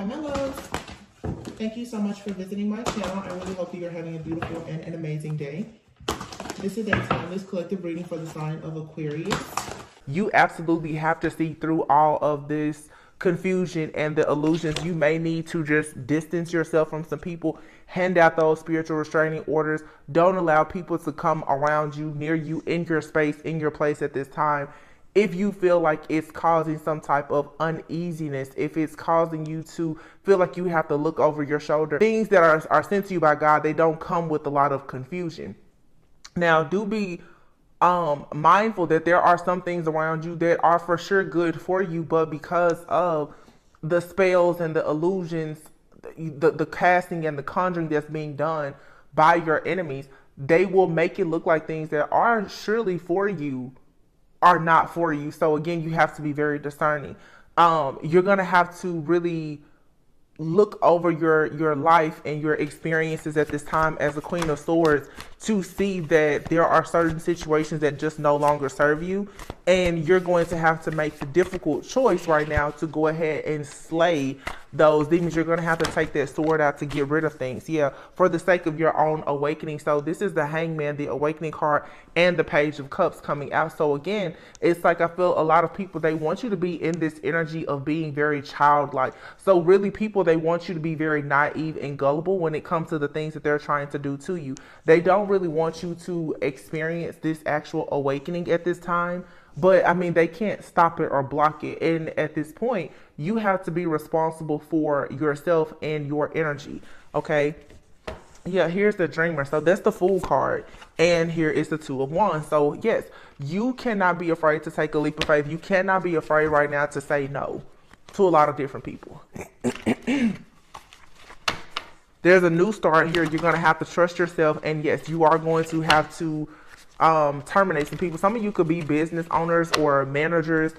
Hello. Thank you so much for visiting my channel. I really hope that you're having a beautiful and an amazing day. This is a timeless collective reading for the sign of Aquarius. You absolutely have to see through all of this confusion and the illusions. You may need to just distance yourself from some people, hand out those spiritual restraining orders. Don't allow people to come around you, near you, in your space, in your place at this time. If you feel like it's causing some type of uneasiness, if it's causing you to feel like you have to look over your shoulder, things that are sent to you by God, they don't come with a lot of confusion. Now, do be mindful that there are some things around you that are for sure good for you, but because of the spells and the illusions, the casting and the conjuring that's being done by your enemies, they will make it look like things that are surely for you are not for you. So again, you have to be very discerning. You're going to have to really look over your life and your experiences at this time as a Queen of Swords to see that there are certain situations that just no longer serve you, and you're going to have to make the difficult choice right now to go ahead and slay those demons. You're going to have to take that sword out to get rid of things, for the sake of your own awakening. So this is the Hangman, the awakening card, and the Page of Cups coming out. So again, it's like I feel a lot of people, they want you to be in this energy of being very childlike. So really, people, they want you to be very naive and gullible when it comes to the things that they're trying to do to you. They don't really want you to experience this actual awakening at this time. But I mean, they can't stop it or block it. And at this point, you have to be responsible for yourself and your energy. Okay. Yeah, here's the Dreamer. So that's the Fool card. And here is the Two of Wands. So yes, you cannot be afraid to take a leap of faith. You cannot be afraid right now to say no to a lot of different people. There's a new start here. You're going to have to trust yourself. And yes, you are going to have to terminate some people. Some of you could be business owners or managers.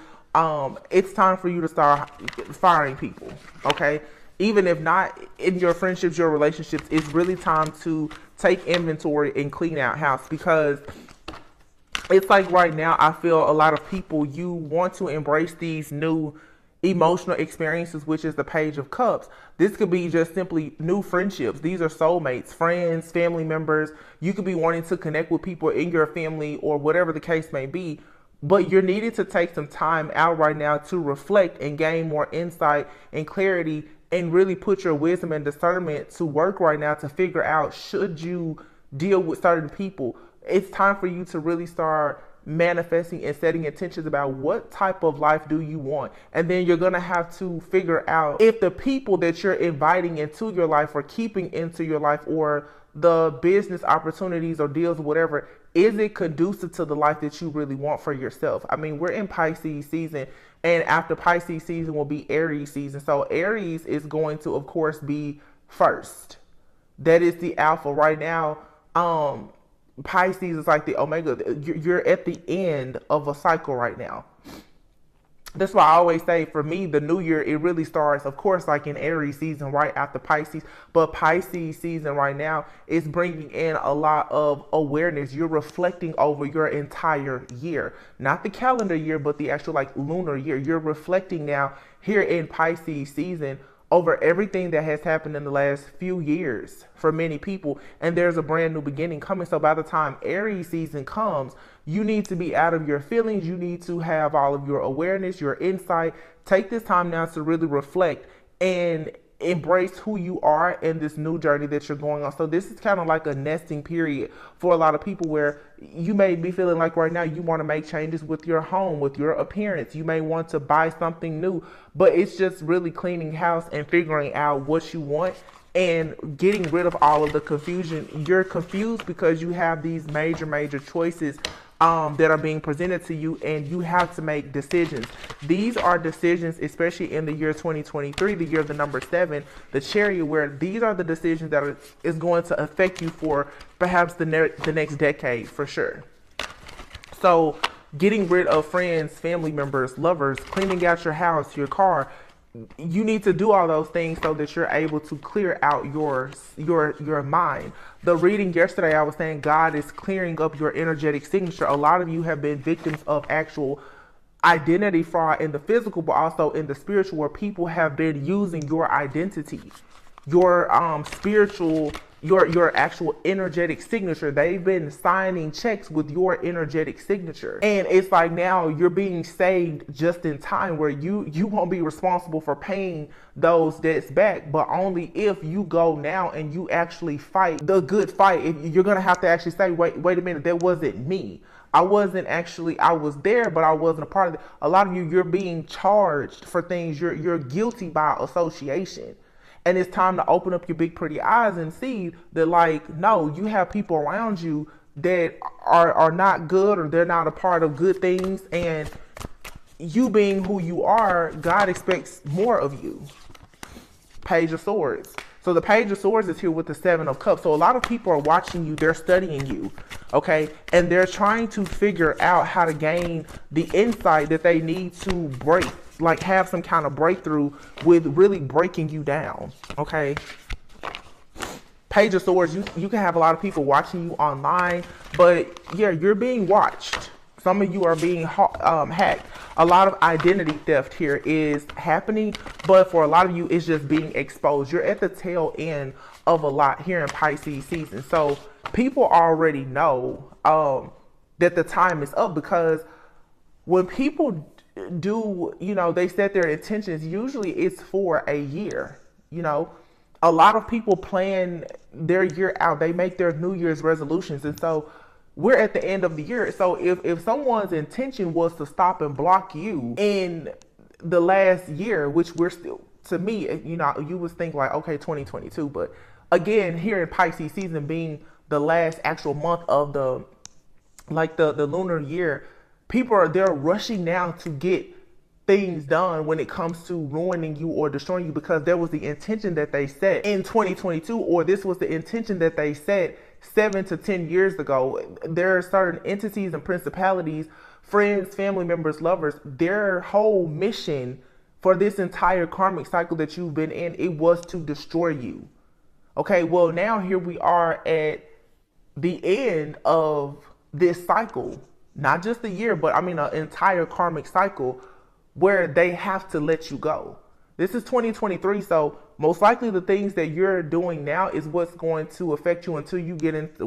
It's time for you to start firing people. Okay. Even if not in your friendships, your relationships, it's really time to take inventory and clean out house, because it's like right now, I feel a lot of people, you want to embrace these new emotional experiences, which is the Page of Cups. This could be just simply new friendships. These are soulmates, friends, family members. You could be wanting to connect with people in your family or whatever the case may be, but you're needing to take some time out right now to reflect and gain more insight and clarity, and really put your wisdom and discernment to work right now to figure out, should you deal with certain people? It's time for you to really start manifesting and setting intentions about what type of life do you want. And then you're going to have to figure out if the people that you're inviting into your life or keeping into your life, or the business opportunities or deals or whatever, is it conducive to the life that you really want for yourself? I mean, we're in Pisces season, and after Pisces season will be Aries season. So Aries is going to, of course, be first. That is the alpha right now. Pisces is like the omega. You're at the end of a cycle right now. That's why I always say, for me, the new year, it really starts, of course, like in Aries season, right after Pisces. But Pisces season right now is bringing in a lot of awareness. You're reflecting over your entire year, not the calendar year, but the actual like lunar year. You're reflecting now here in Pisces season over everything that has happened in the last few years for many people. And there's a brand new beginning coming. So by the time Aries season comes, you need to be out of your feelings. You need to have all of your awareness, your insight. Take this time now to really reflect and embrace who you are in this new journey that you're going on. So this is kind of like a nesting period for a lot of people, where you may be feeling like right now you want to make changes with your home, with your appearance. You may want to buy something new, but it's just really cleaning house and figuring out what you want and getting rid of all of the confusion. You're confused because you have these major choices that are being presented to you, and you have to make decisions. These are decisions, especially in the year 2023, the year of the number 7, the Chariot, where these are the decisions that is going to affect you for perhaps the next decade for sure. So getting rid of friends, family members, lovers, cleaning out your house, your car. You need to do all those things so that you're able to clear out your mind. The reading yesterday, I was saying God is clearing up your energetic signature. A lot of you have been victims of actual identity fraud in the physical, but also in the spiritual, where people have been using your identity, your spiritual, your actual energetic signature. They've been signing checks with your energetic signature, and it's like now you're being saved just in time, where you won't be responsible for paying those debts back, but only if you go now and you actually fight the good fight. If you're gonna have to actually say, wait a minute, that wasn't me. I was there, but I wasn't a part of it. A lot of you, you're being charged for things. You're guilty by association. And it's time to open up your big pretty eyes and see that, like, no, you have people around you that are not good, or they're not a part of good things. And you being who you are, God expects more of you. Page of Swords. So the Page of Swords is here with the Seven of Cups. So a lot of people are watching you. They're studying you. Okay. And they're trying to figure out how to gain the insight that they need to break, like have some kind of breakthrough with really breaking you down. Okay. Page of Swords, you can have a lot of people watching you online, but yeah, you're being watched. Some of you are being hacked. A lot of identity theft here is happening, but for a lot of you, it's just being exposed. You're at the tail end of a lot here in Pisces season. So people already know that the time is up, because when people do, they set their intentions, usually it's for a year. A lot of people plan their year out. They make their New Year's resolutions. And so we're at the end of the year. So if someone's intention was to stop and block you in the last year, which we're still, to me, you would think like, okay, 2022. But again, here in Pisces season being the last actual month of the lunar year, they're rushing now to get things done when it comes to ruining you or destroying you, because there was the intention that they set in 2022, or this was the intention that they set 7 to 10 years ago. There are certain entities and principalities, friends, family members, lovers, their whole mission for this entire karmic cycle that you've been in, it was to destroy you. Okay, well, now here we are at the end of this cycle, not just a year, but an entire karmic cycle where they have to let you go. This is 2023, so most likely the things that you're doing now is what's going to affect you until you get into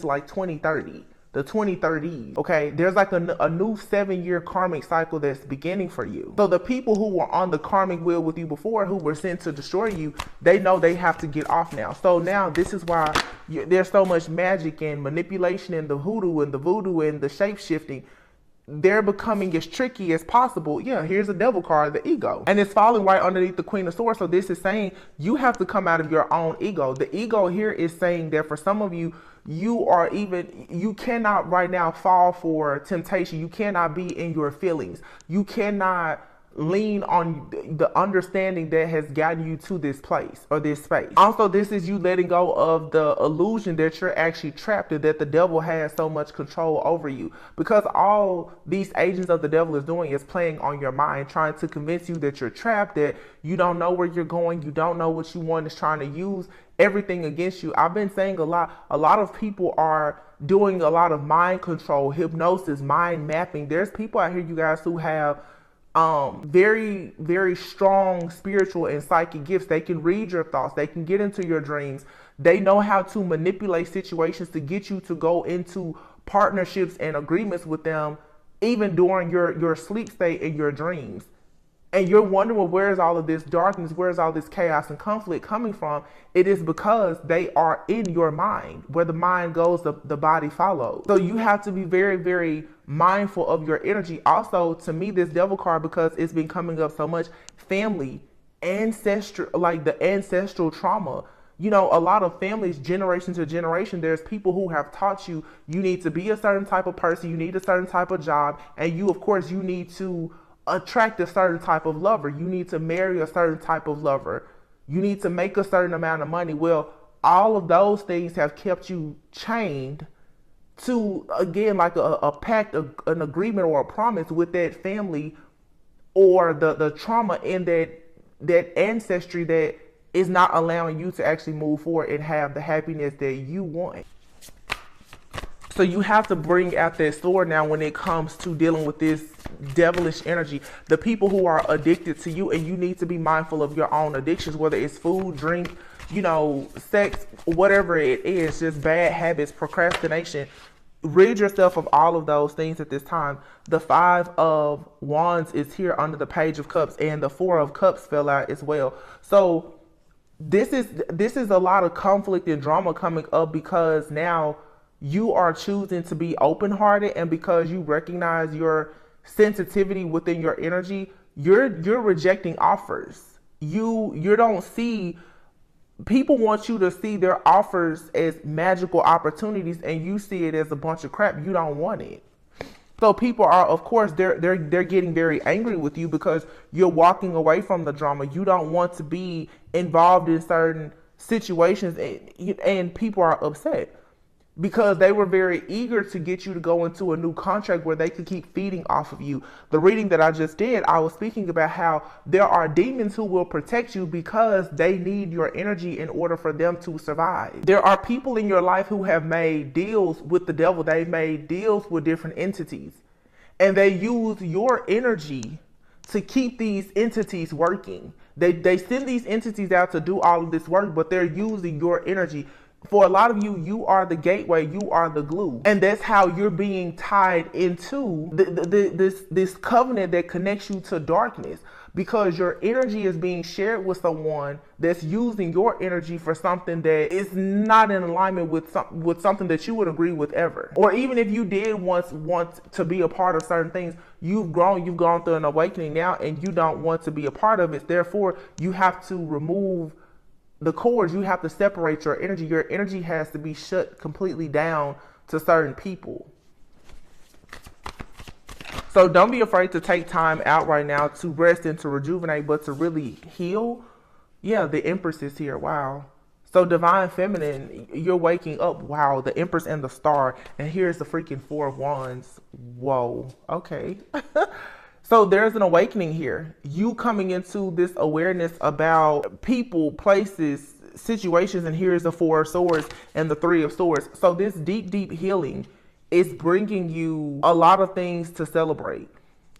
like 2030, the 2030s. Okay, there's like a new 7-year karmic cycle that's beginning for you. So the people who were on the karmic wheel with you before, who were sent to destroy you, they know they have to get off now. So now this is why there's so much magic and manipulation and the hoodoo and the voodoo and the shape shifting. They're becoming as tricky as possible. Yeah, here's a devil card, the ego. And it's falling right underneath the Queen of Swords. So this is saying you have to come out of your own ego. The ego here is saying that for some of you, you cannot right now fall for temptation. You cannot be in your feelings. You cannot lean on the understanding that has gotten you to this place or this space. Also, this is you letting go of the illusion that you're actually trapped and that the devil has so much control over you, because all these agents of the devil is doing is playing on your mind, trying to convince you that you're trapped, that you don't know where you're going, you don't know what you want, is trying to use everything against you. I've been saying a lot of people are doing a lot of mind control, hypnosis, mind mapping. There's people out here, you guys, who have very, very strong spiritual and psychic gifts. They can read your thoughts. They can get into your dreams. They know how to manipulate situations to get you to go into partnerships and agreements with them, even during your sleep state and your dreams. And you're wondering, well, where's all of this darkness? Where's all this chaos and conflict coming from? It is because they are in your mind. Where the mind goes, the body follows. So you have to be very, very mindful of your energy. Also, to me, this devil card, because it's been coming up so much, family, ancestral, like the ancestral trauma. A lot of families, generation to generation, there's people who have taught you, you need to be a certain type of person, you need a certain type of job, and you need to attract a certain type of lover. You need to marry a certain type of lover. You need to make a certain amount of money. Well, all of those things have kept you chained to, again, like a pact, an agreement or a promise with that family, or the trauma in that ancestry that is not allowing you to actually move forward and have the happiness that you want. So you have to bring out that sword now when it comes to dealing with this devilish energy, the people who are addicted to you, and you need to be mindful of your own addictions, whether it's food, drink, sex, whatever it is, just bad habits, procrastination. Rid yourself of all of those things at this time. The 5 of Wands is here under the Page of Cups, and the 4 of Cups fell out as well. So this is a lot of conflict and drama coming up, because now you are choosing to be open-hearted, and because you recognize your sensitivity within your energy, you're rejecting offers. You don't see, people want you to see their offers as magical opportunities, and you see it as a bunch of crap. You don't want it. So people are, of course, they're getting very angry with you because you're walking away from the drama. You don't want to be involved in certain situations, and people are upset because they were very eager to get you to go into a new contract where they could keep feeding off of you. The reading that I just did, I was speaking about how there are demons who will protect you because they need your energy in order for them to survive. There are people in your life who have made deals with the devil. They've made deals with different entities, and they use your energy to keep these entities working. They send these entities out to do all of this work, but they're using your energy. For a lot of you, you are the gateway, you are the glue. And that's how you're being tied into this covenant that connects you to darkness, because your energy is being shared with someone that's using your energy for something that is not in alignment with something that you would agree with ever. Or even if you did once want to be a part of certain things, you've gone through an awakening now, and you don't want to be a part of it. Therefore, you have to remove the cords. You have to separate your energy. Your energy has to be shut completely down to certain people. So don't be afraid to take time out right now to rest and to rejuvenate, but to really heal. Yeah, the Empress is here. Wow. So divine feminine, you're waking up. Wow, the Empress and the Star. And here's the freaking 4 of Wands. Whoa. Okay. So there's an awakening here. You coming into this awareness about people, places, situations, and here's the 4 of Swords and the 3 of Swords. So this deep, deep healing is bringing you a lot of things to celebrate.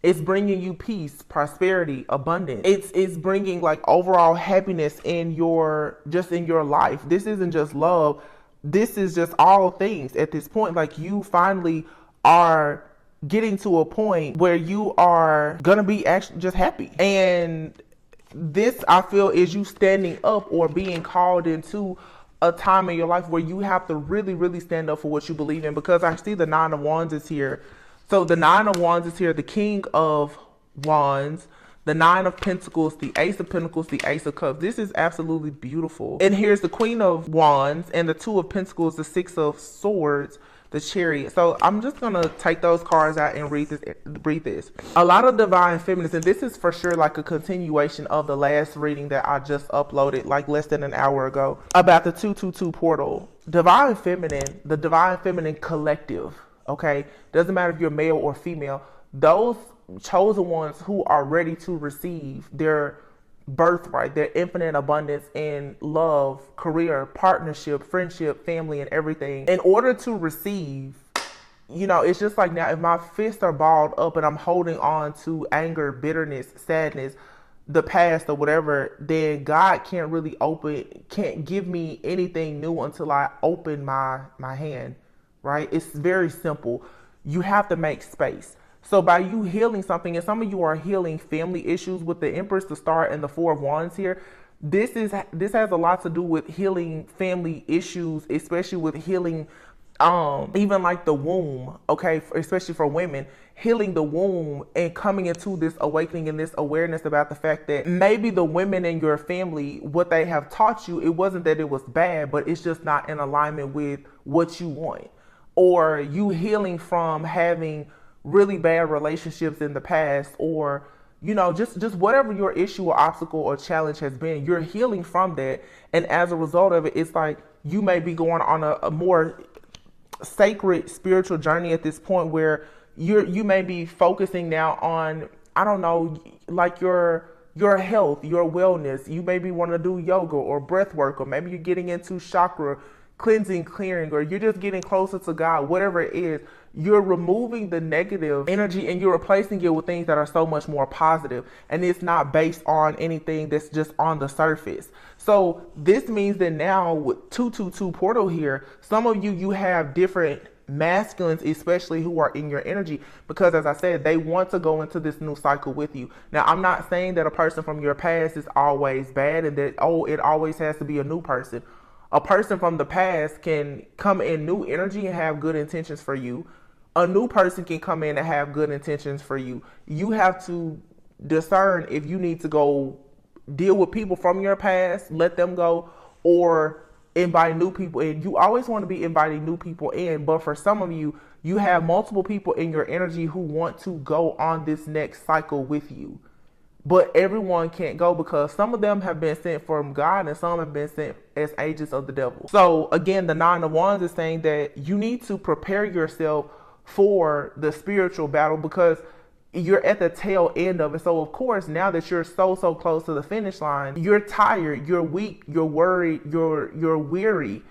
It's bringing you peace, prosperity, abundance. It's bringing like overall happiness in your life. This isn't just love. This is just all things at this point. Like, you finally are getting to a point where you are gonna be actually just happy. And this, I feel, is you standing up or being called into a time in your life where you have to really, really stand up for what you believe in, because I see the 9 of Wands is here. So the 9 of Wands is here, the King of Wands, the 9 of Pentacles, the Ace of Pentacles, the Ace of Cups. This is absolutely beautiful. And here's the Queen of Wands and the 2 of Pentacles, the 6 of Swords, the Chariot. So I'm just gonna take those cards out and read this. A lot of divine feminines, and this is for sure like a continuation of the last reading that I just uploaded like less than an hour ago about the 222 portal. Divine feminine, the divine feminine collective, okay? Doesn't matter if you're male or female, those chosen ones who are ready to receive their birthright, their infinite abundance in love, career, partnership, friendship, family, and everything. In order to receive, it's just like now, if my fists are balled up and I'm holding on to anger, bitterness, sadness, the past or whatever, then God can't give me anything new until I open my hand, right? It's very simple. You have to make space. So by you healing something, and some of you are healing family issues with the Empress, the Star, and the 4 of Wands here. This has a lot to do with healing family issues, especially with healing even like the womb, okay, especially for women, healing the womb and coming into this awakening and this awareness about the fact that maybe the women in your family, what they have taught you, it wasn't that it was bad, but it's just not in alignment with what you want. Or you healing from having really bad relationships in the past, or just whatever your issue or obstacle or challenge has been, you're healing from that. And as a result of it, it's like you may be going on a more sacred spiritual journey at this point, where you may be focusing now on, I don't know, like your health, your wellness. You maybe want to do yoga or breath work, or maybe you're getting into chakra cleansing, clearing, or you're just getting closer to God, whatever it is. you're removing the negative energy and you're replacing it with things that are so much more positive, and it's not based on anything that's just on the surface. So this means that now with 222 portal here, some of you have different masculines, especially who are in your energy, because as I said, they want to go into this new cycle with you. Now, I'm not saying that a person from your past is always bad and that, oh, it always has to be a new person. A person from the past can come in new energy and have good intentions for you. A new person can come in and have good intentions for you. You have to discern if you need to go deal with people from your past, let them go, or invite new people in. You always want to be inviting new people in, but for some of you, you have multiple people in your energy who want to go on this next cycle with you. But everyone can't go because some of them have been sent from God and some have been sent as agents of the devil. So again, the Nine of Wands is saying that you need to prepare yourself for the spiritual battle because you're at the tail end of it. So of course, now that you're so close to the finish line, you're tired, you're weak, you're worried, you're weary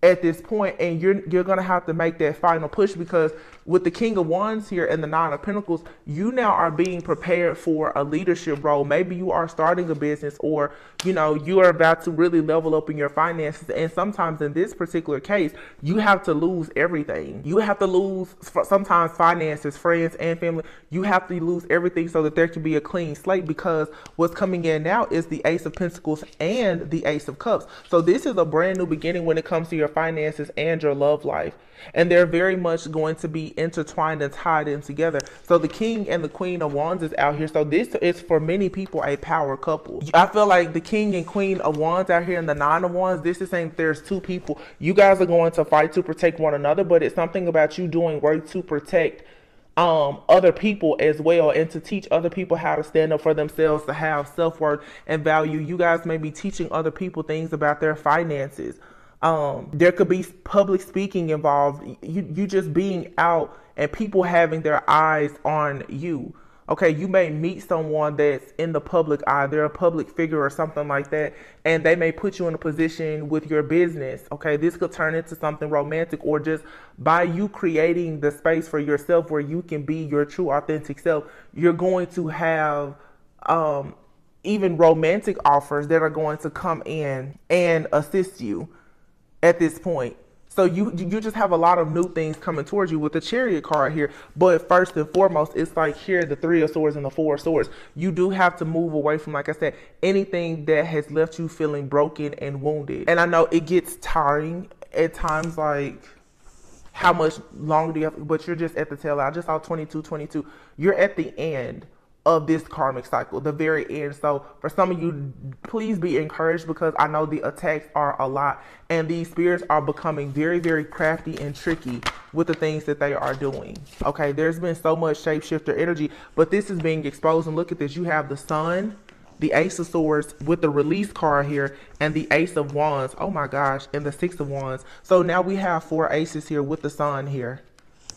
at this point, and you're gonna have to make that final push, because with the King of Wands here and the Nine of Pentacles, you now are being prepared for a leadership role. Maybe you are starting a business, or you know, you are about to really level up in your finances. And sometimes in this particular case, you have to lose everything. You have to lose sometimes finances, friends, and family. You have to lose everything so that there can be a clean slate, because what's coming in now is the Ace of Pentacles and the Ace of Cups. So this is a brand new beginning when it comes to your finances and your love life. And they're very much going to be intertwined and tied in together. So the King and the Queen of Wands is out here. So this is for many people a power couple. I feel like the King and Queen of Wands out here and the Nine of Wands, this is saying there's two people. You guys are going to fight to protect one another, but it's something about you doing work to protect other people as well, and to teach other people how to stand up for themselves, to have self-worth and value. You guys may be teaching other people things about their finances. There could be public speaking involved. You just being out and people having their eyes on you. Okay, you may meet someone that's in the public eye. They're a public figure or something like that, and they may put you in a position with your business. Okay, this could turn into something romantic, or just by you creating the space for yourself where you can be your true authentic self, you're going to have even romantic offers that are going to come in and assist you at this point. So you just have a lot of new things coming towards you with the Chariot card here. But first and foremost, it's like here, the Three of Swords and the Four of Swords. You do have to move away from, like I said, anything that has left you feeling broken and wounded. And I know it gets tiring at times, like how much longer do you have, but you're just at the tail end. I just saw 22. You're at the end of this karmic cycle, the very end. So for some of you, please be encouraged, because I know the attacks are a lot and these spirits are becoming very crafty and tricky with the things that they are doing. Okay, there's been so much shapeshifter energy, but this is being exposed. And look at this, you have the Sun, the Ace of Swords with the Release card here, and the Ace of Wands, oh my gosh, and the Six of Wands. So now we have 4 aces here with the Sun here.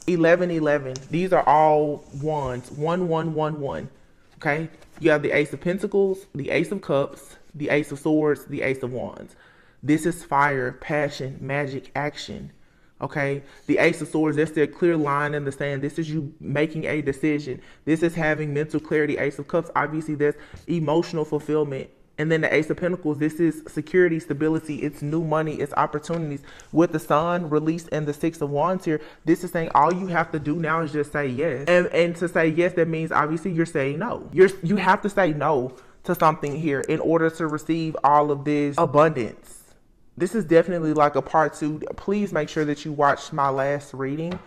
11. These are all wands. 1. Okay, you have the Ace of Pentacles, the Ace of Cups, the Ace of Swords, the Ace of Wands. This is fire, passion, magic, action. Okay, the Ace of Swords, that's their clear line in the sand. This is you making a decision. This is having mental clarity. Ace of Cups, obviously that's emotional fulfillment. And then the Ace of Pentacles, this is security, stability, it's new money, it's opportunities. With the Sun, Release, and the Six of Wands here, this is saying all you have to do now is just say yes. And to say yes, that means obviously you're saying no. You have to say no to something here in order to receive all of this abundance. This is definitely like a part 2. Please make sure that you watch my last reading.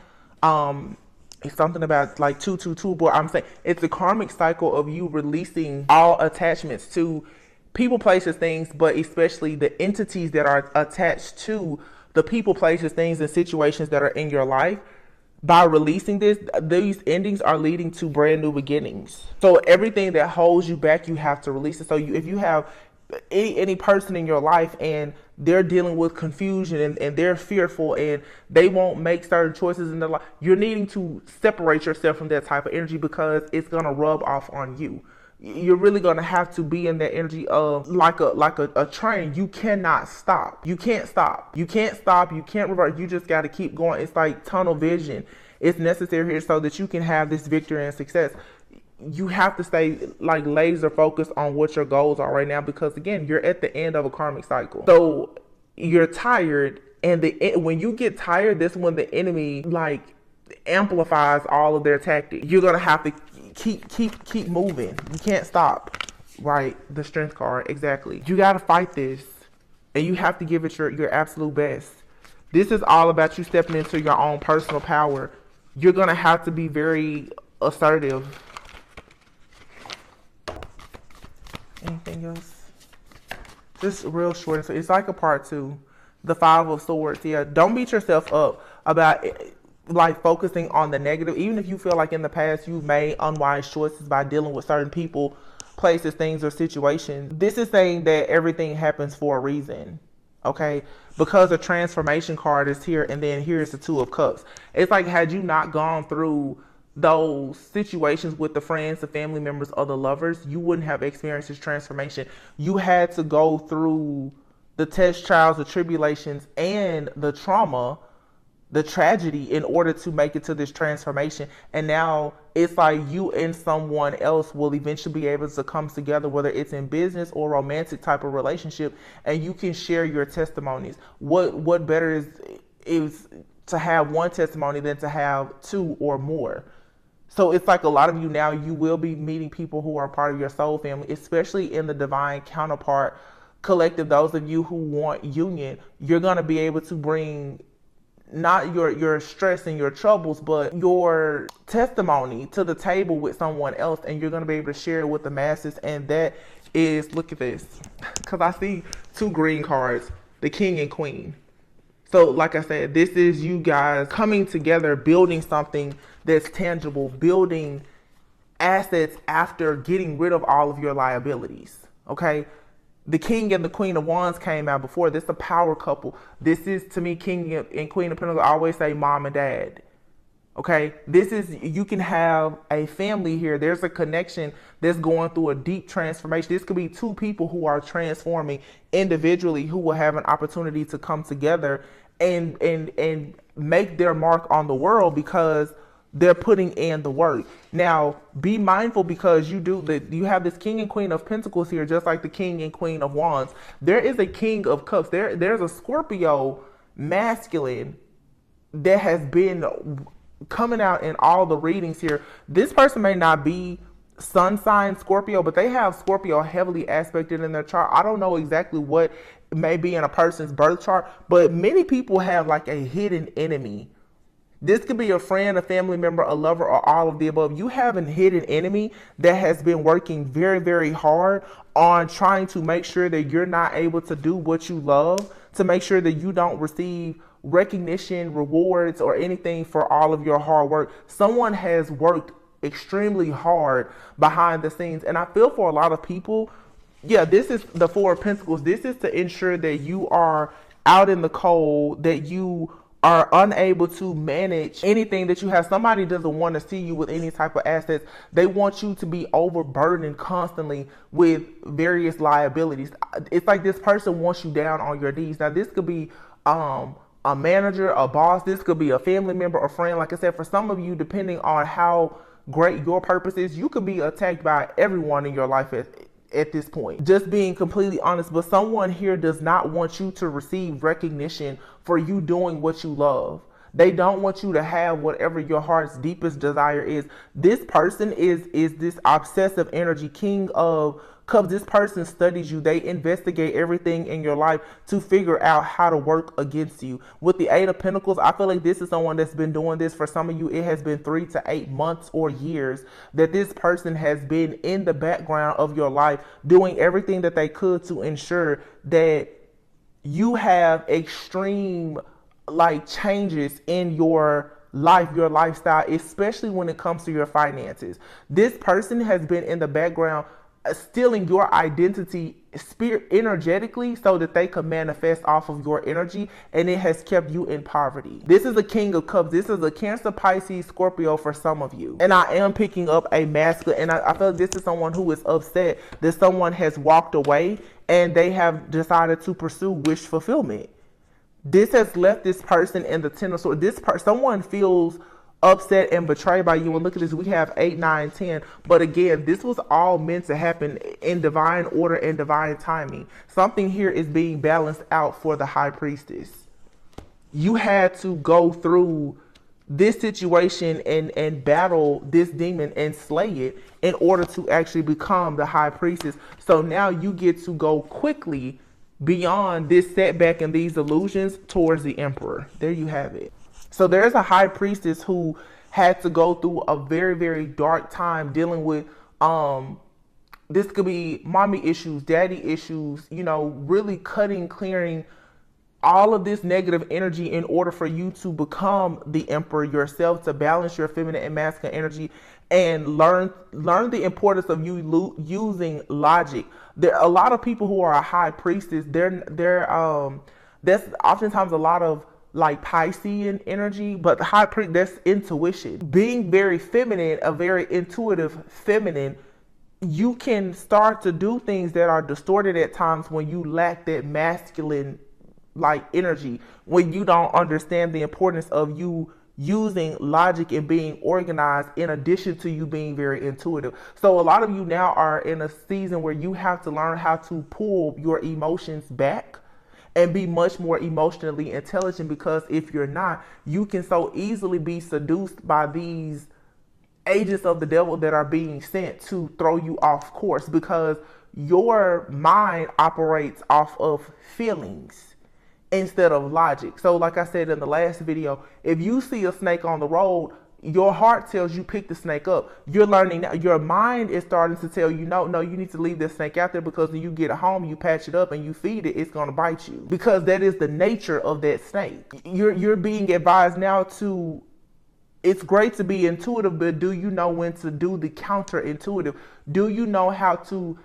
It's something about like 222, but I'm saying it's the karmic cycle of you releasing all attachments to people, places, things, but especially the entities that are attached to the people, places, things, and situations that are in your life. By releasing this, these endings are leading to brand new beginnings. So everything that holds you back, you have to release it. So if you have any person in your life and they're dealing with confusion and they're fearful and they won't make certain choices in their life, you're needing to separate yourself from that type of energy, because it's going to rub off on you. You're really going to have to be in that energy of like a train. You cannot stop. You can't stop. You can't stop. You can't revert. You just got to keep going. It's like tunnel vision. It's necessary here so that you can have this victory and success. You have to stay like laser focused on what your goals are right now, because again, you're at the end of a karmic cycle. So you're tired, and when you get tired, this is when the enemy like amplifies all of their tactics. You're gonna have to keep moving. You can't stop. Right, the strength card, exactly. You gotta fight this, and you have to give it your absolute best. This is all about you stepping into your own personal power. You're gonna have to be very assertive. Anything else? Just real short. So it's like a part 2. The 5 of Swords. Yeah, don't beat yourself up about like focusing on the negative. Even if you feel like in the past you've made unwise choices by dealing with certain people, places, things, or situations. This is saying that everything happens for a reason. Okay? Because the transformation card is here, and then here's the 2 of Cups. It's like, had you not gone through those situations with the friends, the family members, or the lovers, you wouldn't have experienced this transformation. You had to go through the test, trials, the tribulations, and the trauma, the tragedy, in order to make it to this transformation. And now it's like you and someone else will eventually be able to come together, whether it's in business or romantic type of relationship, and you can share your testimonies. What better is to have one testimony than to have 2 or more. So it's like a lot of you now, you will be meeting people who are part of your soul family, especially in the divine counterpart collective. Those of you who want union, you're going to be able to bring not your stress and your troubles, but your testimony to the table with someone else, and you're going to be able to share it with the masses. And that is, look at this, because I see 2 green cards, the King and Queen. So like I said, this is you guys coming together, building something that's tangible, building assets after getting rid of all of your liabilities. Okay? The King and the Queen of Wands came out before. This is a power couple. This is, to me, King and Queen of Pentacles. I always say mom and dad. Okay? This is, you can have a family here. There's a connection that's going through a deep transformation. This could be 2 people who are transforming individually, who will have an opportunity to come together and make their mark on the world because they're putting in the work. Now, be mindful, because you have this King and Queen of Pentacles here, just like the King and Queen of Wands. There is a King of Cups. There's a Scorpio masculine that has been coming out in all the readings here. This person may not be sun sign Scorpio, but they have Scorpio heavily aspected in their chart. I don't know exactly what may be in a person's birth chart, but many people have like a hidden enemy. This could be a friend, a family member, a lover, or all of the above. You have a hidden enemy that has been working very, very hard on trying to make sure that you're not able to do what you love, to make sure that you don't receive recognition, rewards, or anything for all of your hard work. Someone has worked extremely hard behind the scenes. And I feel for a lot of people, yeah, this is the 4 of Pentacles. This is to ensure that you are out in the cold, that you are unable to manage anything that you have. Somebody doesn't want to see you with any type of assets. They want you to be overburdened constantly with various liabilities. It's like this person wants you down on your knees. Now, this could be a manager, a boss. This could be a family member, a friend. Like I said, for some of you, depending on how great your purpose is, you could be attacked by everyone in your life at this point. Just being completely honest, but someone here does not want you to receive recognition for you doing what you love. They don't want you to have whatever your heart's deepest desire is. This person is this obsessive energy, King of Cups. This person studies you. They investigate everything in your life to figure out how to work against you. With the 8 of Pentacles, I feel like this is someone that's been doing this. For some of you, it has been 3 to 8 months or years that this person has been in the background of your life, doing everything that they could to ensure that you have extreme changes in your life, your lifestyle, especially when it comes to your finances. This person has been in the background stealing your identity energetically so that they can manifest off of your energy, and it has kept you in poverty. This is a King of Cups. This is a Cancer, Pisces, Scorpio for some of you. And I am picking up a masculine, and I feel like this is someone who is upset that someone has walked away and they have decided to pursue wish fulfillment. This has left this person in the Ten of Swords. Someone feels upset and betrayed by you. And look at this, we have 8, 9, 10. But again, this was all meant to happen in divine order and divine timing. Something here is being balanced out for the high priestess. You had to go through this situation and battle this demon and slay it in order to actually become the high priestess. So now you get to go quickly beyond this setback and these illusions towards the emperor. There you have it. So there's a high priestess who had to go through a very, very dark time dealing with this could be mommy issues, daddy issues, you know, really clearing all of this negative energy in order for you to become the emperor yourself, to balance your feminine and masculine energy, and learn the importance of you using logic. There are a lot of people who are a high priestess. That's oftentimes a lot of like Piscean energy, but the high priest, that's intuition. Being very feminine, a very intuitive feminine, you can start to do things that are distorted at times when you lack that masculine like energy, when you don't understand the importance of you using logic and being organized in addition to you being very intuitive. So a lot of you now are in a season where you have to learn how to pull your emotions back and be much more emotionally intelligent, because if you're not, you can so easily be seduced by these agents of the devil that are being sent to throw you off course, because your mind operates off of feelings instead of logic. So like I said in the last video, if you see a snake on the road, your heart tells you pick the snake up. You're learning now. Your mind is starting to tell you, no, you need to leave this snake out there, because when you get it home, you patch it up and you feed it, it's going to bite you, because that is the nature of that snake. You're being advised now to, it's great to be intuitive, but do you know when to do the counterintuitive? Do you know how to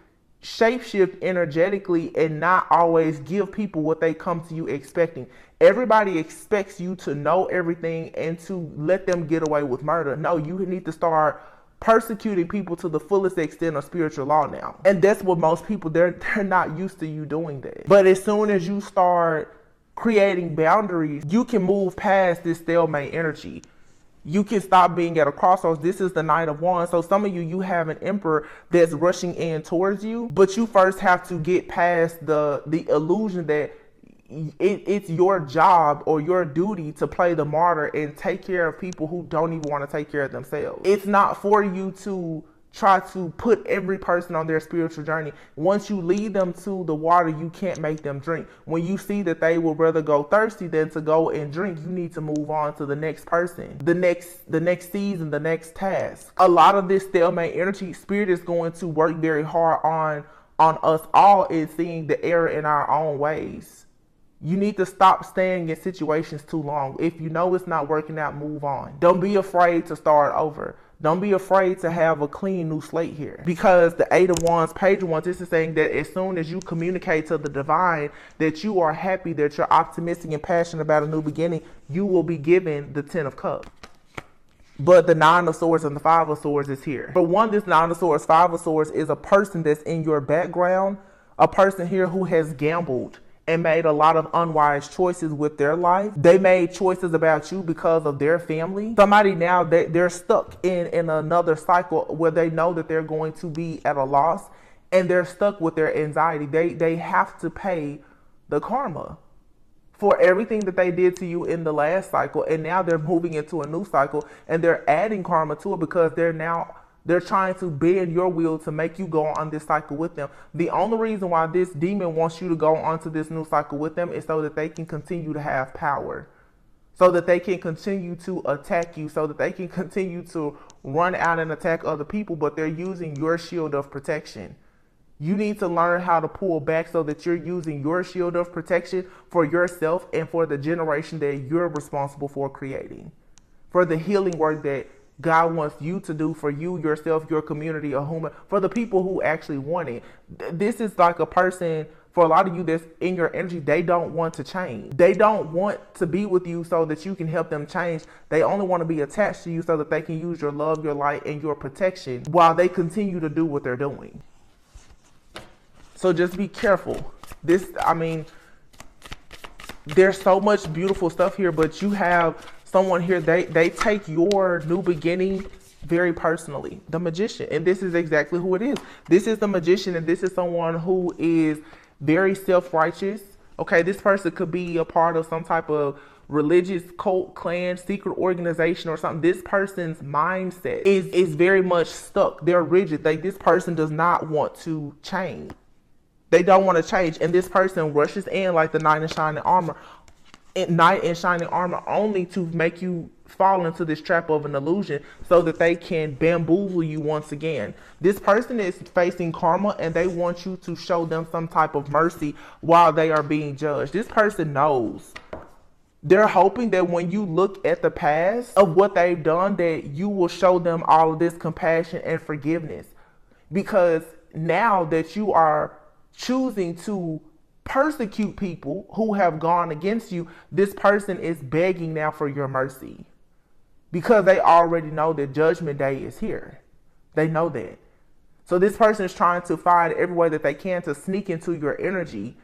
shapeshift energetically and not always give people what they come to you expecting? Everybody expects you to know everything and to let them get away with murder. No, you need to start persecuting people to the fullest extent of spiritual law now. And that's what most people, they're not used to you doing that. But as soon as you start creating boundaries, you can move past this stalemate energy. You can stop being at a crossroads. This is the Knight of Wands. So some of you have an emperor that's rushing in towards you, but you first have to get past the illusion that it's your job or your duty to play the martyr and take care of people who don't even want to take care of themselves. It's not for you to try to put every person on their spiritual journey. Once you lead them to the water, you can't make them drink. When you see that they will rather go thirsty than to go and drink, you need to move on to the next person, the next season, the next task. A lot of this stalemate energy, spirit is going to work very hard on us all in seeing the error in our own ways. You need to stop staying in situations too long. If you know it's not working out, move on. Don't be afraid to start over. Don't be afraid to have a clean new slate here, because the 8 of Wands, Page of Wands, this is saying that as soon as you communicate to the divine that you are happy, that you're optimistic and passionate about a new beginning, you will be given the 10 of Cups. But the 9 of Swords and the 5 of Swords is here. For one, this 9 of Swords, 5 of Swords is a person that's in your background, a person here who has gambled and made a lot of unwise choices with their life. They made choices about you because of their family. Somebody now, they're stuck in another cycle where they know that they're going to be at a loss, and they're stuck with their anxiety. They have to pay the karma for everything that they did to you in the last cycle, and now they're moving into a new cycle and they're adding karma to it, because they're trying to bend your will to make you go on this cycle with them. The only reason why this demon wants you to go onto this new cycle with them is so that they can continue to have power, so that they can continue to attack you, so that they can continue to run out and attack other people, but they're using your shield of protection. You need to learn how to pull back so that you're using your shield of protection for yourself and for the generation that you're responsible for creating, for the healing work that God wants you to do for you, yourself, your community, or whom, for the people who actually want it. This is like a person, for a lot of you that's in your energy, they don't want to change. They don't want to be with you so that you can help them change. They only want to be attached to you so that they can use your love, your light, and your protection while they continue to do what they're doing. So just be careful. There's so much beautiful stuff here, but you have someone here, they take your new beginning very personally. The Magician, and this is exactly who it is. This is the Magician, and this is someone who is very self-righteous. Okay, this person could be a part of some type of religious cult, clan, secret organization or something. This person's mindset is very much stuck. They're rigid. This person does not want to change. They don't want to change, and this person rushes in like the knight in shining armor. Knight in shining armor, only to make you fall into this trap of an illusion so that they can bamboozle you once again. This person is facing karma, and they want you to show them some type of mercy while they are being judged. This person knows. They're hoping that when you look at the past of what they've done, that you will show them all of this compassion and forgiveness. Because now that you are choosing to persecute people who have gone against you, this person is begging now for your mercy. Because they already know that Judgment Day is here. They know that. So this person is trying to find every way that they can to sneak into your energy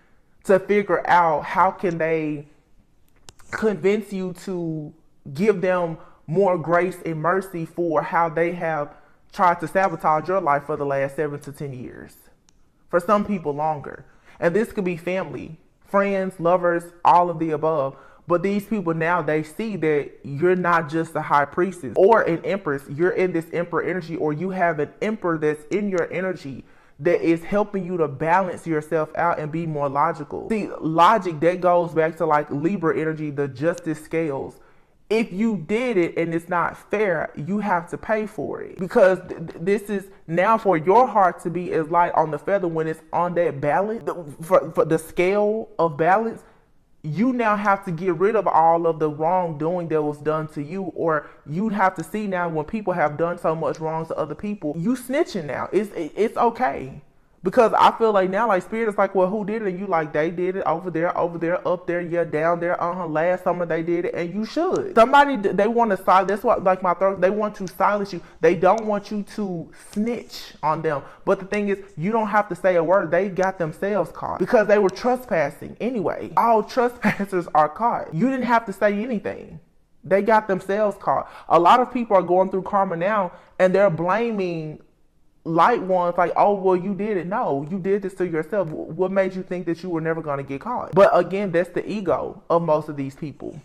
to figure out how can they convince you to give them more grace and mercy for how they have tried to sabotage your life for the last 7 to 10 years. For some people longer. And this could be family, friends, lovers, all of the above. But these people now, they see that you're not just a high priestess or an empress. You're in this emperor energy, or you have an emperor that's in your energy that is helping you to balance yourself out and be more logical. See, logic, that goes back to like Libra energy, the justice scales. If you did it and it's not fair, you have to pay for it. Because this is now for your heart to be as light on the feather when it's on that balance, for the scale of balance. You now have to get rid of all of the wrongdoing that was done to you, or you'd have to see now when people have done so much wrong to other people, you snitching now. It's okay. Because I feel like now, like Spirit is like, well, who did it? And you like, they did it over there, up there, yeah, down there. Last summer they did it, and you should. Somebody, they want to silence. That's what, like my throat, they want to silence you. They don't want you to snitch on them. But the thing is, you don't have to say a word. They got themselves caught because they were trespassing anyway. All trespassers are caught. You didn't have to say anything. They got themselves caught. A lot of people are going through karma now, and they're blaming light ones, like, oh, well, you did it. No, you did this to yourself. What made you think that you were never going to get caught? But again, that's the ego of most of these people.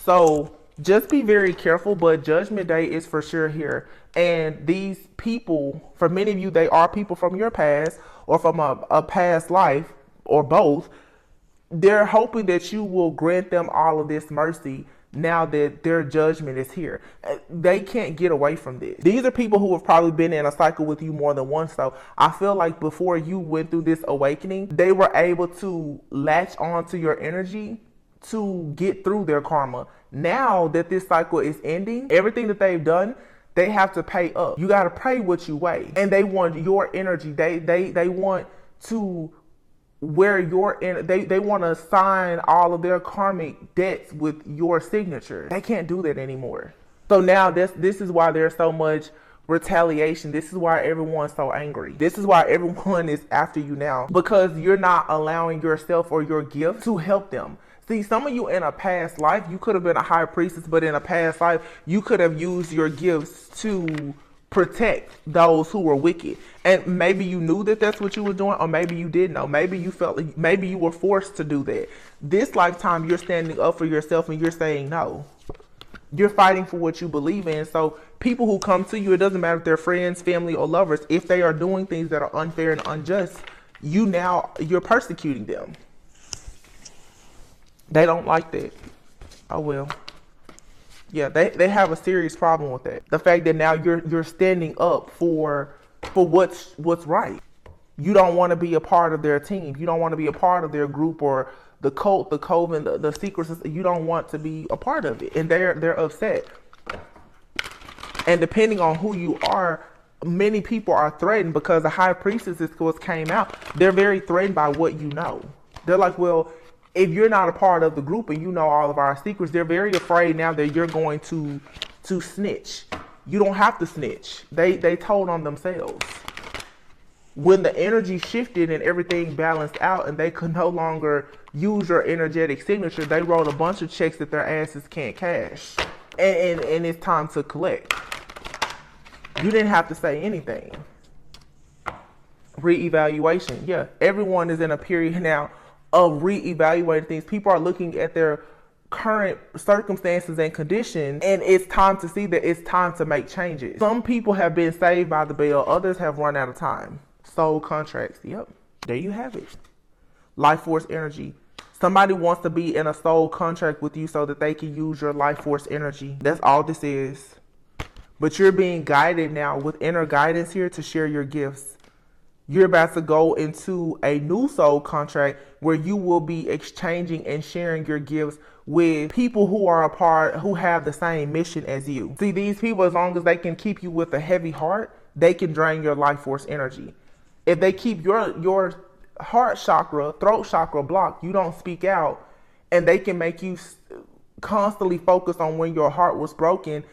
So just be very careful, but Judgment Day is for sure here. And these people, for many of you, they are people from your past or from a past life or both. They're hoping that you will grant them all of this mercy now that their judgment is here. They can't get away from this. These are people who have probably been in a cycle with you more than once. So I feel like before you went through this awakening, they were able to latch on to your energy to get through their karma. Now that this cycle is ending, everything that they've done, they have to pay up. You got to pay what you weigh. And they want your energy. They want to where they want to sign all of their karmic debts with your signature. They can't do that anymore. So now this is why there's so much retaliation. This is why everyone's so angry. This is why everyone is after you now, because you're not allowing yourself or your gift to help them. See, some of you in a past life, you could have been a high priestess, but in a past life, you could have used your gifts to protect those who were wicked. And maybe you knew that that's what you were doing, or maybe you didn't know. Maybe you felt like, maybe you were forced to do that. This lifetime, you're standing up for yourself and you're saying no. You're fighting for what you believe in. So people who come to you, it doesn't matter if they're friends, family, or lovers, if they are doing things that are unfair and unjust, you're persecuting them. They don't like that. Oh well. Yeah, they have a serious problem with that. The fact that now you're standing up for what's right. You don't want to be a part of their team. You don't want to be a part of their group or the cult, the coven, the secret system. You don't want to be a part of it, and they're upset. And depending on who you are, many people are threatened because the high priestess is what came out. They're very threatened by what you know. They're like, well, if you're not a part of the group and you know all of our secrets, they're very afraid now that you're going to snitch. You don't have to snitch. They told on themselves. When the energy shifted and everything balanced out and they could no longer use your energetic signature, they wrote a bunch of checks that their asses can't cash. And it's time to collect. You didn't have to say anything. Reevaluation. Yeah, everyone is in a period now of reevaluating things. People are looking at their current circumstances and conditions, and it's time to see that it's time to make changes. Some people have been saved by the bell, others have run out of time. Soul contracts. Yep, there you have it. Life force energy. Somebody wants to be in a soul contract with you so that they can use your life force energy. That's all this is. But you're being guided now with inner guidance here to share your gifts. You're about to go into a new soul contract where you will be exchanging and sharing your gifts with people who are who have the same mission as you. See, these people, as long as they can keep you with a heavy heart, they can drain your life force energy. If they keep your heart chakra, throat chakra blocked, you don't speak out, and they can make you constantly focus on when your heart was broken,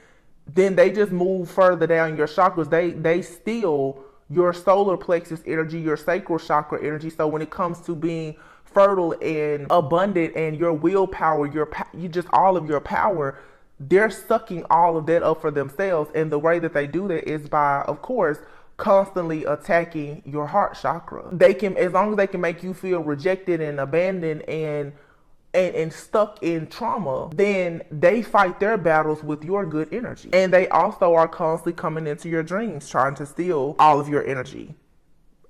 then they just move further down your chakras. They steal your solar plexus energy, your sacral chakra energy. So when it comes to being fertile and abundant and your willpower, you just all of your power, they're sucking all of that up for themselves. And the way that they do that is by, of course, constantly attacking your heart chakra. They can, as long as they can make you feel rejected and abandoned and stuck in trauma, then they fight their battles with your good energy. And they also are constantly coming into your dreams, trying to steal all of your energy.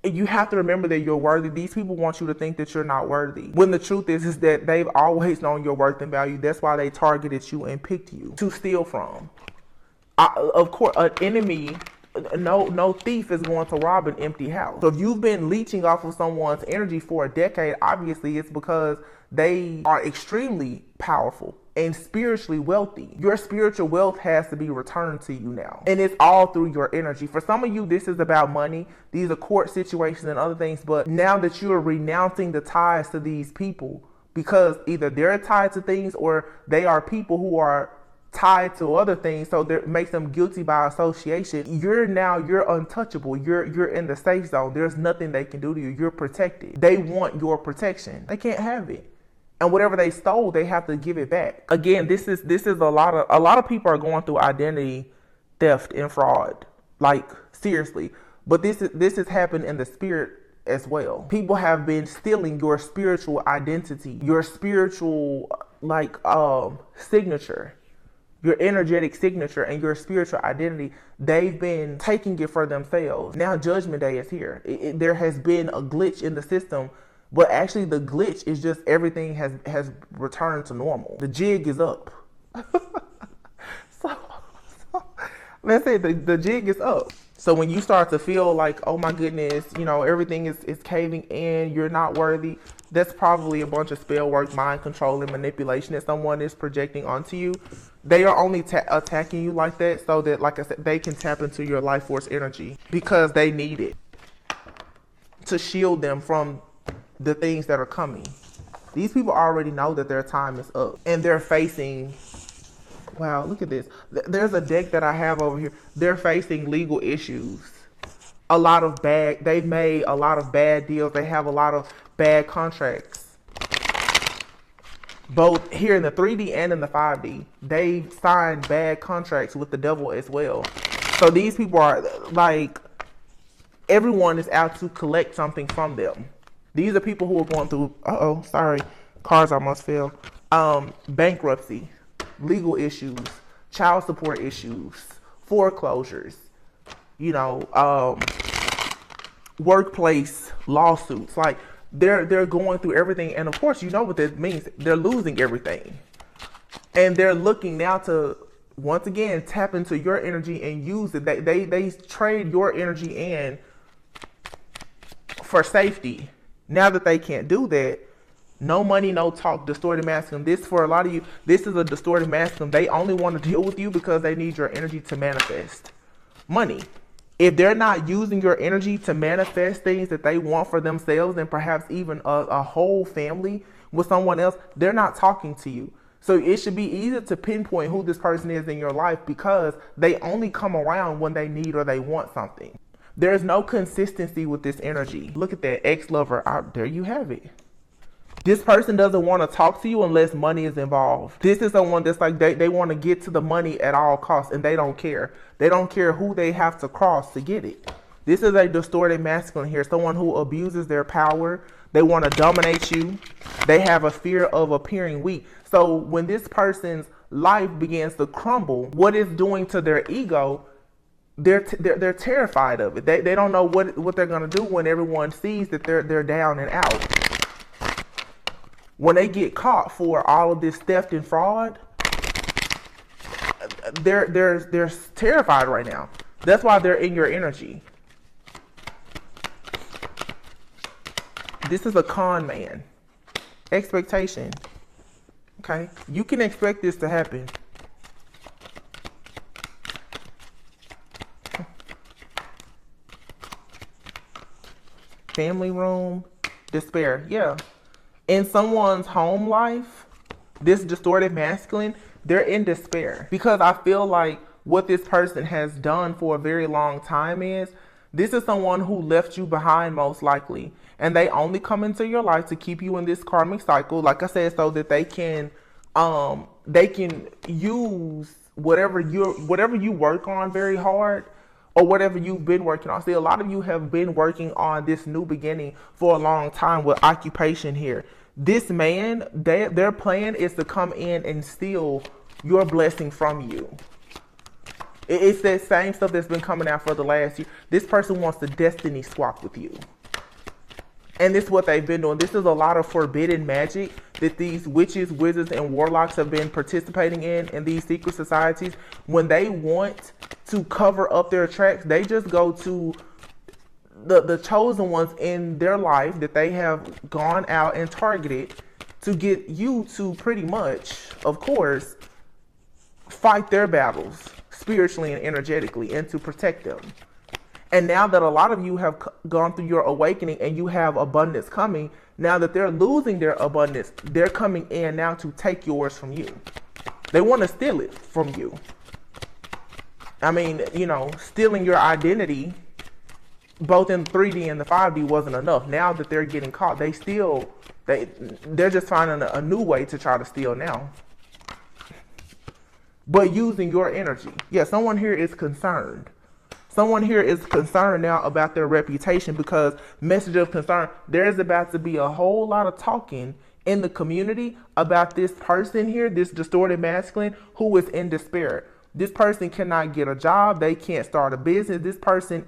You have to remember that you're worthy. These people want you to think that you're not worthy, when the truth is that they've always known your worth and value. That's why they targeted you and picked you to steal from. Of course, an enemy, no thief is going to rob an empty house. So if you've been leeching off of someone's energy for a decade, obviously it's because they are extremely powerful and spiritually wealthy. Your spiritual wealth has to be returned to you now. And it's all through your energy. For some of you, this is about money. These are court situations and other things. But now that you're renouncing the ties to these people, because either they're tied to things or they are people who are tied to other things, so that makes them guilty by association. You're untouchable. You're in the safe zone. There's nothing they can do to you. You're protected. They want your protection. They can't have it. And whatever they stole, they have to give it back. Again, this is a lot of people are going through identity theft and fraud. Like, seriously. But this has happened in the spirit as well. People have been stealing your spiritual identity, your spiritual signature, your energetic signature, and your spiritual identity. They've been taking it for themselves. Now Judgment Day is here. There has been a glitch in the system. But actually the glitch is just everything has returned to normal. The jig is up. so let's say the jig is up. So when you start to feel like, oh my goodness, everything is caving in, you're not worthy, that's probably a bunch of spell work, mind control, and manipulation that someone is projecting onto you. They are only attacking you like that so that, like I said, they can tap into your life force energy because they need it to shield them from the things that are coming. These people already know that their time is up and they're facing, wow, look at this. There's a deck that I have over here. They're facing legal issues. They've made a lot of bad deals. They have a lot of bad contracts. Both here in the 3D and in the 5D. They've signed bad contracts with the devil as well. So these people are like, everyone is out to collect something from them. These are people who are going through, cars almost fell. Bankruptcy, legal issues, child support issues, foreclosures, workplace lawsuits. Like they're going through everything. And of course, you know what that means. They're losing everything. And they're looking now to, once again, tap into your energy and use it. They trade your energy in for safety. Now that they can't do that, no money, no talk, distorted masculine. This, for a lot of you, this is a distorted masculine. They only want to deal with you because they need your energy to manifest money. If they're not using your energy to manifest things that they want for themselves and perhaps even a whole family with someone else, they're not talking to you. So it should be easy to pinpoint who this person is in your life because they only come around when they need or they want something. There's no consistency with this energy. Look at that ex-lover. There you have it. This person doesn't want to talk to you unless money is involved. This is someone that's like, they want to get to the money at all costs, and they don't care. They don't care who they have to cross to get it. This is a distorted masculine here. Someone who abuses their power. They want to dominate you. They have a fear of appearing weak. So when this person's life begins to crumble, what it's doing to their ego, they're terrified of it. They don't know what they're going to do when everyone sees that they're down and out. When they get caught for all of this theft and fraud, they're terrified right now. That's why they're in your energy. This is a con man. Expectation. Okay? You can expect this to happen. Family room. Despair. Yeah. In someone's home life, this distorted masculine, they're in despair. Because I feel like what this person has done for a very long time is, this is someone who left you behind most likely. And they only come into your life to keep you in this karmic cycle, like I said, so that they can use whatever you work on very hard, or whatever you've been working on. See, a lot of you have been working on this new beginning for a long time with occupation here. This man, their plan is to come in and steal your blessing from you. It's that same stuff that's been coming out for the last year. This person wants to destiny swap with you. And this is what they've been doing. This is a lot of forbidden magic that these witches, wizards, and warlocks have been participating in these secret societies. When they want to cover up their tracks, they just go to the chosen ones in their life that they have gone out and targeted to get you to pretty much, of course, fight their battles spiritually and energetically, and to protect them. And now that a lot of you have gone through your awakening and you have abundance coming, now that they're losing their abundance, they're coming in now to take yours from you. They want to steal it from you. I mean, you know, stealing your identity, both in 3D and the 5D, wasn't enough. Now that they're getting caught, they're just finding a new way to try to steal now. But using your energy. Yeah, someone here is concerned. Someone here is concerned now about their reputation, because message of concern, there's about to be a whole lot of talking in the community about this person here, this distorted masculine, who is in despair. This person cannot get a job. They can't start a business. This person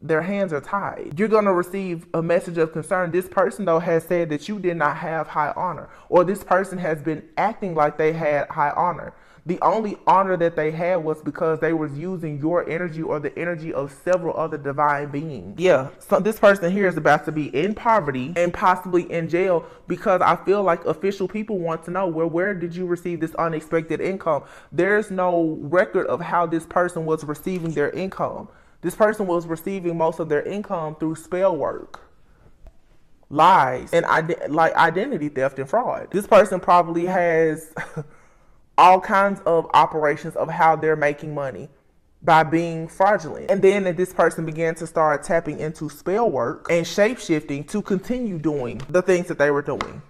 their hands are tied. You're going to receive a message of concern. This person, though, has said that you did not have high honor, or this person has been acting like they had high honor. The only honor that they had was because they was using your energy or the energy of several other divine beings. Yeah, so this person here is about to be in poverty and possibly in jail, because I feel like official people want to know, well, where did you receive this unexpected income? There's no record of how this person was receiving their income. This person was receiving most of their income through spell work, lies, and identity theft and fraud. This person probably has all kinds of operations of how they're making money by being fraudulent. And then this person began to start tapping into spell work and shape-shifting to continue doing the things that they were doing.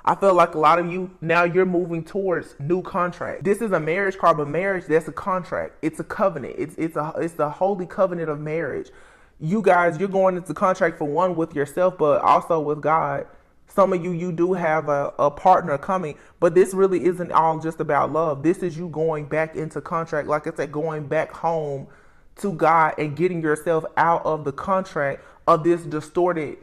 I feel like a lot of you, now you're moving towards new contract. This is a marriage card, but marriage, that's a contract. It's a covenant. It's the holy covenant of marriage. You guys, you're going into contract for one with yourself, but also with God. Some of you do have a partner coming, but this really isn't all just about love. This is you going back into contract, like I said, going back home to God and getting yourself out of the contract of this distorted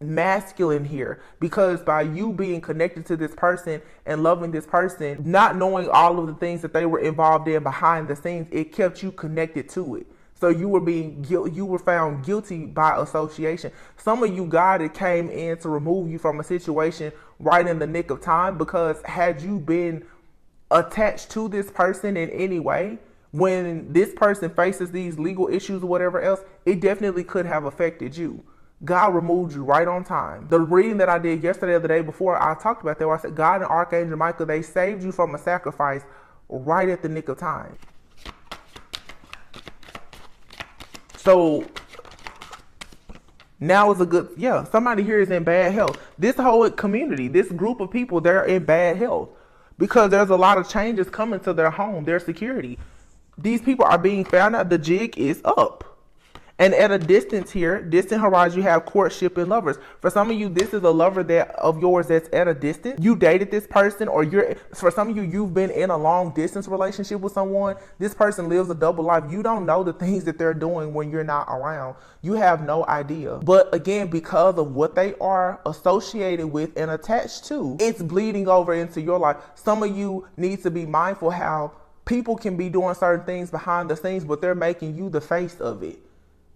masculine here. Because by you being connected to this person and loving this person, not knowing all of the things that they were involved in behind the scenes, it kept you connected to it. So you were found guilty by association. Some of you, God, it came in to remove you from a situation right in the nick of time, because had you been attached to this person in any way, when this person faces these legal issues or whatever else, it definitely could have affected you. God removed you right on time. The reading that I did yesterday or the day before, I talked about that, where I said God and Archangel Michael, they saved you from a sacrifice right at the nick of time. So Now is a good, yeah, somebody here is in bad health. This whole community, this group of people, they're in bad health because there's a lot of changes coming to their home, their security. These people are being found out. The jig is up. And at a distance here, distant horizon, you have courtship and lovers. For some of you, this is a lover that of yours that's at a distance. You dated this person, or for some of you, you've been in a long distance relationship with someone. This person lives a double life. You don't know the things that they're doing when you're not around. You have no idea. But again, because of what they are associated with and attached to, it's bleeding over into your life. Some of you need to be mindful how people can be doing certain things behind the scenes, but they're making you the face of it.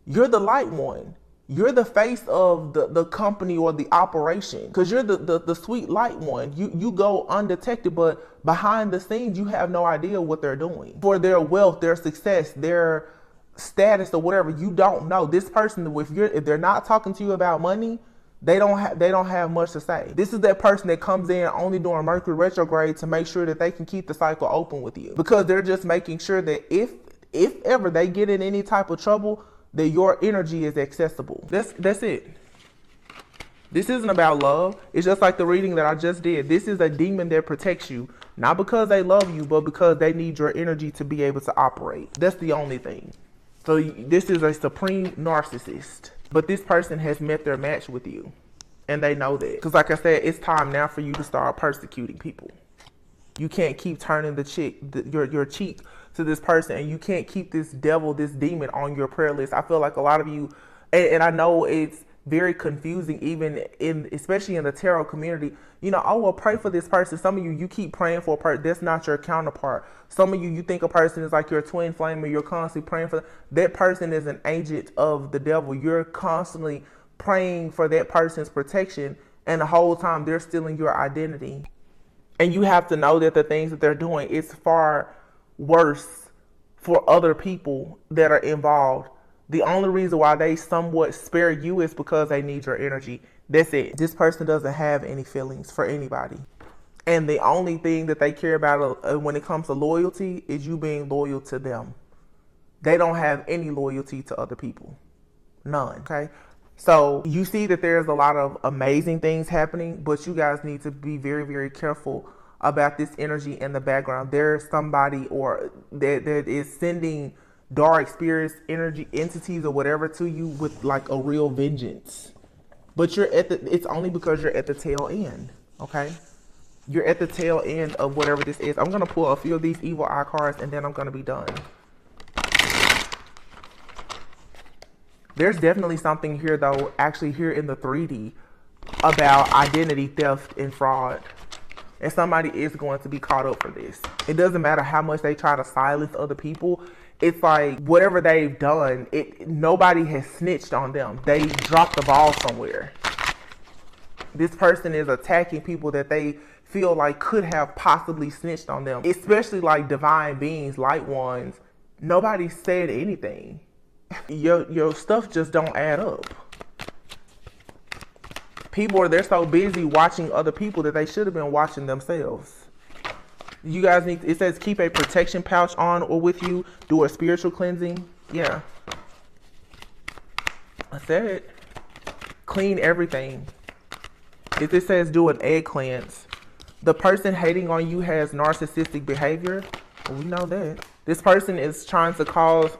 You're the light one. You're the face of the company or the operation, because you're the sweet light one. You go undetected, but behind the scenes, you have no idea what they're doing. For their wealth, their success, their status or whatever, you don't know. This person, if they're not talking to you about money, they don't have much to say. This is that person that comes in only during Mercury retrograde to make sure that they can keep the cycle open with you, because they're just making sure that if ever they get in any type of trouble, that your energy is accessible. That's it. This isn't about love. It's just like the reading that I just did. This is a demon that protects you, not because they love you, but because they need your energy to be able to operate. That's the only thing. So this is a supreme narcissist, but this person has met their match with you, and they know that. Because like I said, it's time now for you to start persecuting people. You can't keep turning your cheek to this person, and you can't keep this devil, this demon on your prayer list. I feel like a lot of you, and I know it's very confusing, especially in the tarot community. Oh, well, pray for this person. Some of you keep praying for a person that's not your counterpart. Some of you think a person is like your twin flame, and you're constantly praying for them. That person is an agent of the devil. You're constantly praying for that person's protection, and the whole time they're stealing your identity. And you have to know that the things that they're doing is far worse for other people that are involved. The only reason why they somewhat spare you is because they need your energy. That's it. This person doesn't have any feelings for anybody. And the only thing that they care about when it comes to loyalty is you being loyal to them. They don't have any loyalty to other people. None. Okay? So you see that there's a lot of amazing things happening, but you guys need to be very, very careful about this energy in the background. There's somebody that is sending dark spirits, energy, entities or whatever to you with like a real vengeance. But it's only because you're at the tail end, okay? You're at the tail end of whatever this is. I'm going to pull a few of these evil eye cards, and then I'm going to be done. There's definitely something here, though, actually here in the 3D about identity theft and fraud. And somebody is going to be caught up for this. It doesn't matter how much they try to silence other people. It's like whatever they've done, nobody has snitched on them. They dropped the ball somewhere. This person is attacking people that they feel like could have possibly snitched on them. Especially like divine beings, light ones. Nobody said anything. Your stuff just don't add up. They're so busy watching other people that they should have been watching themselves. You guys it says keep a protection pouch on or with you, do a spiritual cleansing. Yeah. I said it. Clean everything. If it says do an egg cleanse, the person hating on you has narcissistic behavior. Well, we know that. This person is trying to cause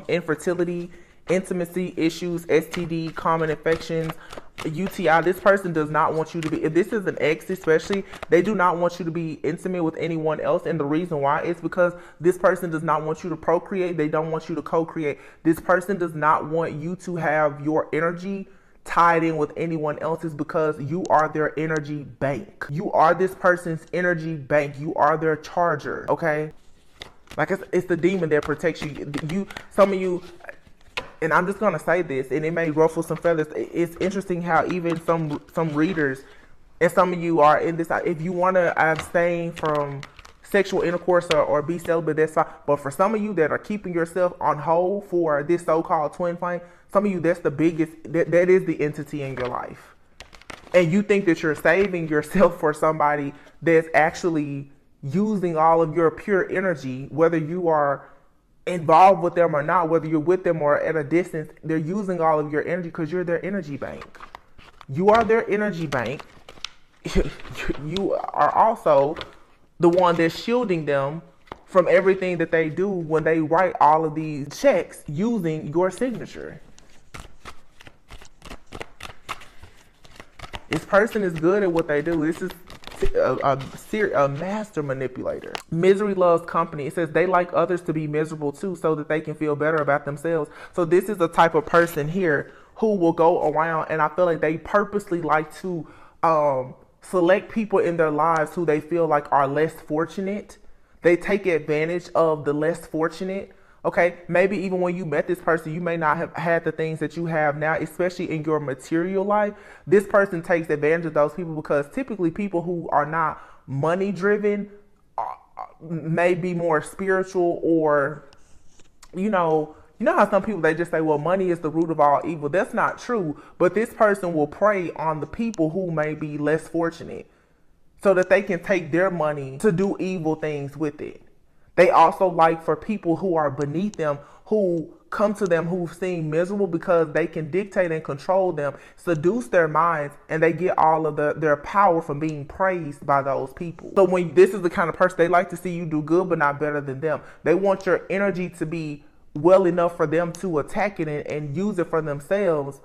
infertility, intimacy issues, STD, common infections, UTI. This person does not want you to be, if this is an ex especially, they do not want you to be intimate with anyone else. And the reason why is because this person does not want you to procreate. They don't want you to co-create. This person does not want you to have your energy tied in with anyone else's, because you are their energy bank. You are this person's energy bank. You are their charger, okay? Like it's the demon that protects you. Some of you, and I'm just gonna say this, and it may ruffle some feathers. It's interesting how even some readers, and some of you are in this. If you want to abstain from sexual intercourse or be celibate, that's fine. But for some of you that are keeping yourself on hold for this so-called twin flame, some of you, that's the biggest. That is the entity in your life, and you think that you're saving yourself for somebody that's actually using all of your pure energy, whether you are involved with them or not, whether you're with them or at a distance, they're using all of your energy because you're their energy bank. You are their energy bank. You are also the one that's shielding them from everything that they do when they write all of these checks using your signature. This person is good at what they do. This is a master manipulator. Misery loves company. It says they like others to be miserable too so that they can feel better about themselves. So this is the type of person here who will go around, and I feel like they purposely like to select people in their lives who they feel like are less fortunate. They take advantage of the less fortunate. Okay, maybe even when you met this person, you may not have had the things that you have now, especially in your material life. This person takes advantage of those people because typically people who are not money driven may be more spiritual, or, you know how some people, they just say, well, money is the root of all evil. That's not true. But this person will prey on the people who may be less fortunate so that they can take their money to do evil things with it. They also like for people who are beneath them, who come to them, who seem miserable, because they can dictate and control them, seduce their minds, and they get all of their power from being praised by those people. So when this is the kind of person, they like to see you do good, but not better than them. They want your energy to be well enough for them to attack it and use it for themselves.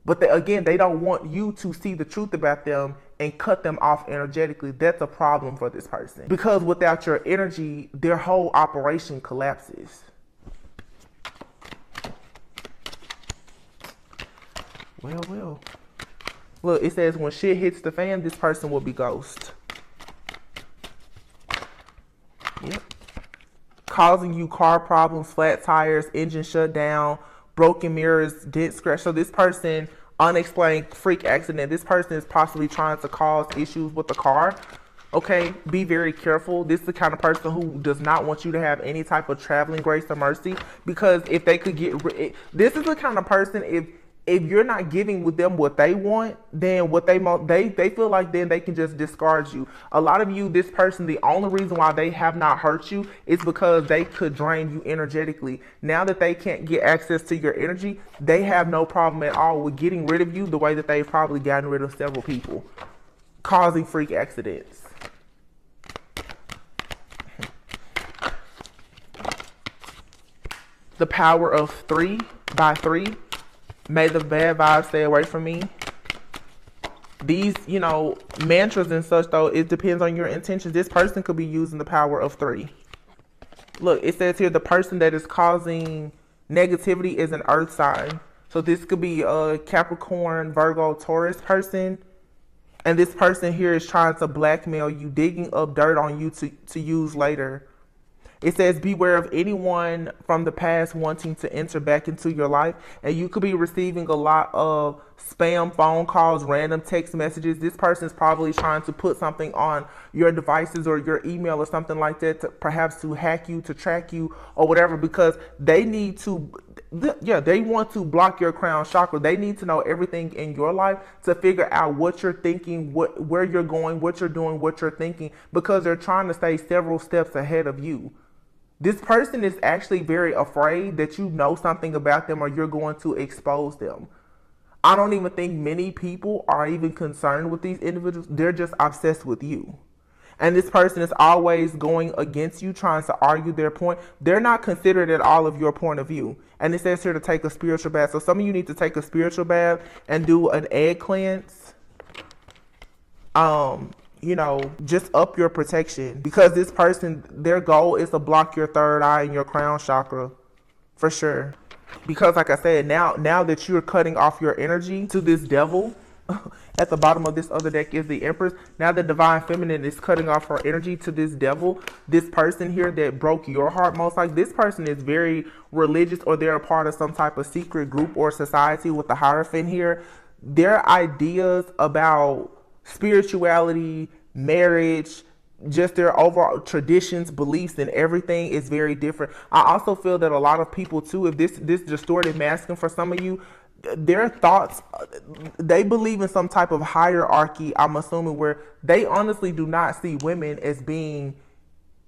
But they don't want you to see the truth about them and cut them off energetically. That's a problem for this person. Because without your energy, their whole operation collapses. Well. Look, it says when shit hits the fan, this person will be ghost. Yep. Causing you car problems, flat tires, engine shut down, broken mirrors, dent scratch. So this person, unexplained freak accident. This person is possibly trying to cause issues with the car. Okay, be very careful. This is the kind of person who does not want you to have any type of traveling grace or mercy, because if they could this is the kind of person, if you're not giving with them what they want, then what they feel like then they can just discard you. A lot of you, this person, the only reason why they have not hurt you is because they could drain you energetically. Now that they can't get access to your energy, they have no problem at all with getting rid of you the way that they've probably gotten rid of several people, causing freak accidents. The power of 3 by 3. May the bad vibes stay away from me. These, mantras and such, though, it depends on your intentions. This person could be using the power of 3. Look, it says here the person that is causing negativity is an earth sign. So this could be a Capricorn, Virgo, Taurus person. And this person here is trying to blackmail you, digging up dirt on you to use later. It says beware of anyone from the past wanting to enter back into your life. And you could be receiving a lot of spam phone calls, random text messages. This person is probably trying to put something on your devices or your email or something like that, to perhaps to hack you, to track you or whatever, because they need to, they want to block your crown chakra. They need to know everything in your life to figure out what you're thinking, where you're going, what you're doing, what you're thinking, because they're trying to stay several steps ahead of you. This person is actually very afraid that you know something about them or you're going to expose them. I don't even think many people are even concerned with these individuals. They're just obsessed with you. And this person is always going against you, trying to argue their point. They're not considered at all of your point of view. And it says here to take a spiritual bath. So some of you need to take a spiritual bath and do an egg cleanse. Just up your protection, because this person, their goal is to block your third eye and your crown chakra for sure. Because like I said, now that you're cutting off your energy to this devil, at the bottom of this other deck is the Empress. Now the Divine Feminine is cutting off her energy to this devil. This person here that broke your heart, most like this person is very religious, or they're a part of some type of secret group or society with the Hierophant here. Their ideas about spirituality, marriage, just their overall traditions, beliefs, and everything is very different. I also feel that a lot of people too, if this distorted masculine for some of you, their thoughts, they believe in some type of hierarchy, I'm assuming, where they honestly do not see women as being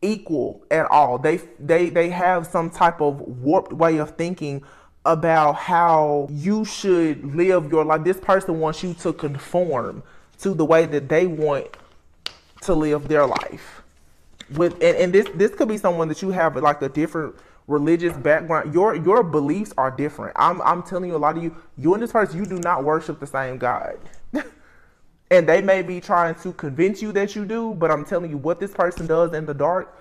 equal at all. They have some type of warped way of thinking about how you should live your life. This person wants you to conform to the way that they want to live their life. And this could be someone that you have like a different religious background. Your beliefs are different. I'm telling you, a lot of you and this person, you do not worship the same God. And they may be trying to convince you that you do, but I'm telling you, what this person does in the dark,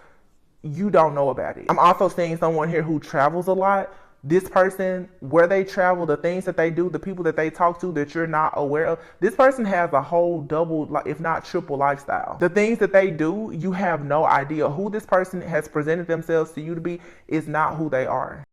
you don't know about it. I'm also seeing someone here who travels a lot. This person, where they travel, the things that they do, the people that they talk to that you're not aware of, this person has a whole double, if not triple lifestyle. The things that they do, you have no idea. Who this person has presented themselves to you to be is not who they are.